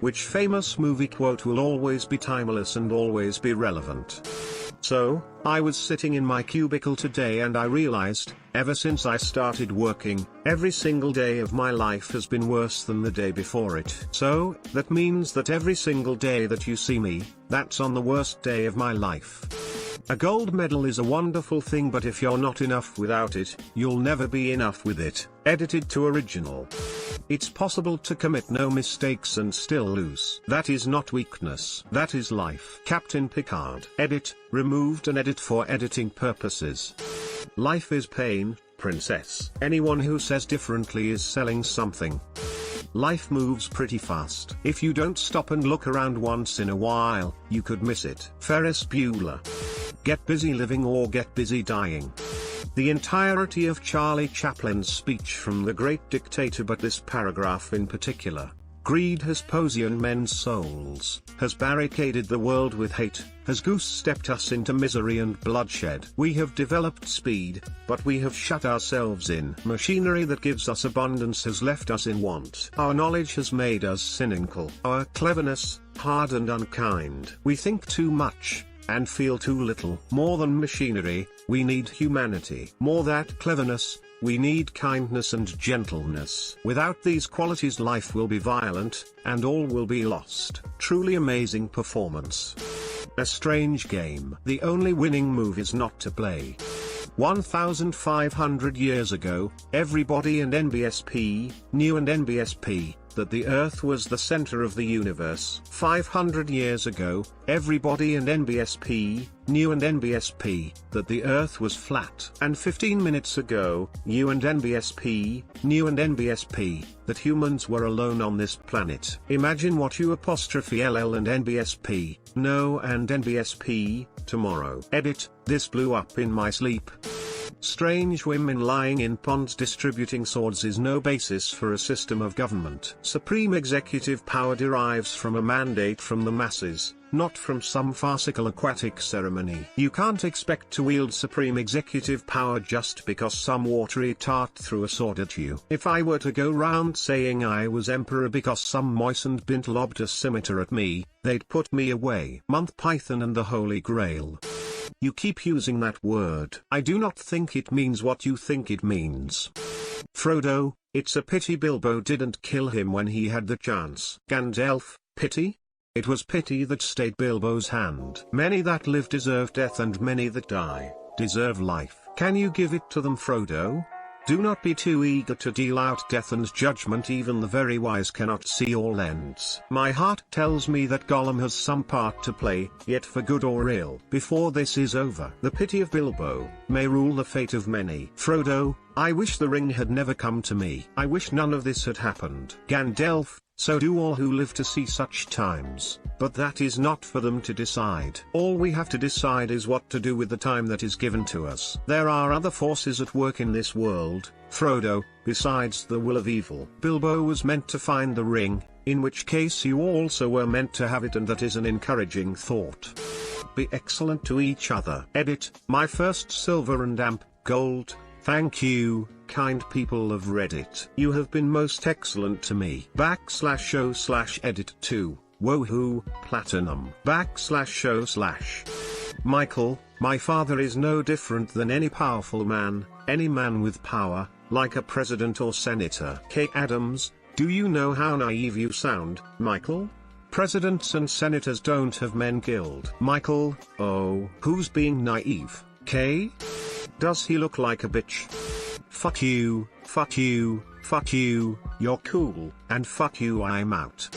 which famous movie quote will always be timeless and always be relevant? So, I was sitting in my cubicle today and I realized, ever since I started working, every single day of my life has been worse than the day before it. So, that means that every single day that you see me, that's on the worst day of my life. A gold medal is a wonderful thing, but if you're not enough without it, you'll never be enough with it. Edited to original. It's possible to commit no mistakes and still lose. That is not weakness. That is life. Captain Picard. Edit, removed an edit for editing purposes. Life is pain, princess. Anyone who says differently is selling something. Life moves pretty fast. If you don't stop and look around once in a while, you could miss it. Ferris Bueller. Get busy living or get busy dying. The entirety of Charlie Chaplin's speech from The Great Dictator, but this paragraph in particular. Greed has poisoned men's souls, has barricaded the world with hate, has goose-stepped us into misery and bloodshed. We have developed speed, but we have shut ourselves in. Machinery that gives us abundance has left us in want. Our knowledge has made us cynical. Our cleverness, hard and unkind. We think too much, and feel too little. More than machinery, we need humanity. More that cleverness, we need kindness and gentleness. Without these qualities, life will be violent, and all will be lost. Truly amazing performance. A strange game. The only winning move is not to play. 1,500 years ago, everybody and NBSP knew, and NBSP, that the Earth was the center of the universe. 500 years ago, everybody and NBSP knew, and NBSP, that the Earth was flat. And 15 minutes ago, you and NBSP knew, and NBSP, that humans were alone on this planet. Imagine what you apostrophe LL and NBSP know and NBSP tomorrow. Edit, this blew up in my sleep. Strange women lying in ponds distributing swords is no basis for a system of government. Supreme executive power derives from a mandate from the masses, not from some farcical aquatic ceremony. You can't expect to wield supreme executive power just because some watery tart threw a sword at you. If I were to go round saying I was emperor because some moistened bint lobbed a scimitar at me, they'd put me away. Month Python and the Holy Grail. You keep using that word. I do not think it means what you think it means. Frodo, it's a pity Bilbo didn't kill him when he had the chance. Gandalf, pity? It was pity that stayed Bilbo's hand. Many that live deserve death, and many that die deserve life. Can you give it to them, Frodo? Do not be too eager to deal out death and judgment. Even the very wise cannot see all ends. My heart tells me that Gollum has some part to play, yet for good or ill. Before this is over, the pity of Bilbo may rule the fate of many. Frodo, I wish the ring had never come to me. I wish none of this had happened. Gandalf, so do all who live to see such times, but that is not for them to decide. All we have to decide is what to do with the time that is given to us. There are other forces at work in this world, Frodo, besides the will of evil. Bilbo was meant to find the ring, in which case you also were meant to have it, and that is an encouraging thought. Be excellent to each other. Edit, my first silver and amp, gold. Thank you, kind people of Reddit. You have been most excellent to me. /show/edit2, woohoo, platinum. /show/. Michael, my father is no different than any powerful man, any man with power, like a president or senator. K. Adams, do you know how naive you sound, Michael? Presidents and senators don't have men killed. Michael, oh, who's being naive, K? Does he look like a bitch? Fuck you, fuck you, fuck you, you're cool, and fuck you, I'm out.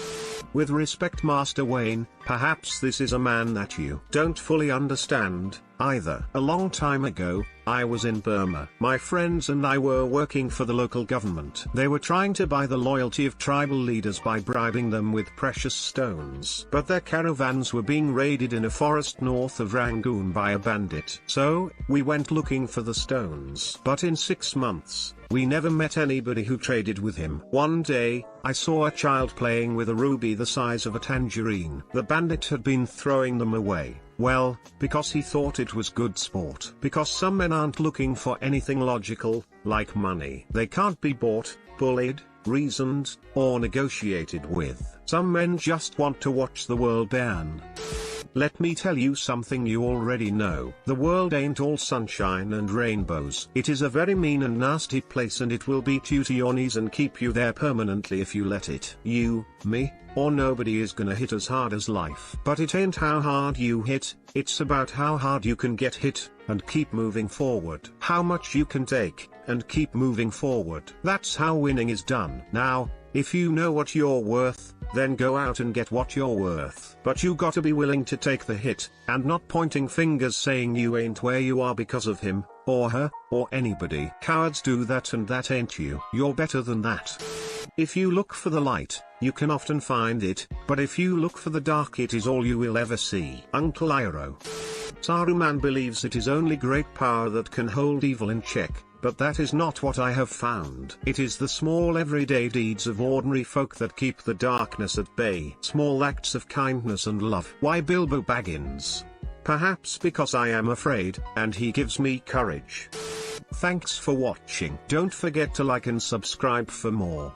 With respect, Master Wayne, perhaps this is a man that you don't fully understand, either. A long time ago, I was in Burma. My friends and I were working for the local government. They were trying to buy the loyalty of tribal leaders by bribing them with precious stones. But their caravans were being raided in a forest north of Rangoon by a bandit. So, we went looking for the stones. But in 6 months, we never met anybody who traded with him. One day, I saw a child playing with a ruby the size of a tangerine. The bandit had been throwing them away. Well, because he thought it was good sport. Because some men aren't looking for anything logical, like money. They can't be bought, bullied, reasoned, or negotiated with. Some men just want to watch the world burn. Let me tell you something you already know. The world ain't all sunshine and rainbows. It is a very mean and nasty place, and it will beat you to your knees and keep you there permanently if you let it. You, me, or nobody is gonna hit as hard as life. But it ain't how hard you hit, it's about how hard you can get hit, and keep moving forward. How much you can take, and keep moving forward. That's how winning is done. Now, if you know what you're worth, then go out and get what you're worth. But you gotta be willing to take the hit, and not pointing fingers saying you ain't where you are because of him, or her, or anybody. Cowards do that, and that ain't you. You're better than that. If you look for the light, you can often find it, but if you look for the dark, it is all you will ever see. Uncle Iroh. Saruman believes it is only great power that can hold evil in check. But that is not what I have found. It is the small everyday deeds of ordinary folk that keep the darkness at bay. Small acts of kindness and love. Why Bilbo Baggins? Perhaps because I am afraid, and he gives me courage. Thanks for watching. Don't forget to like and subscribe for more.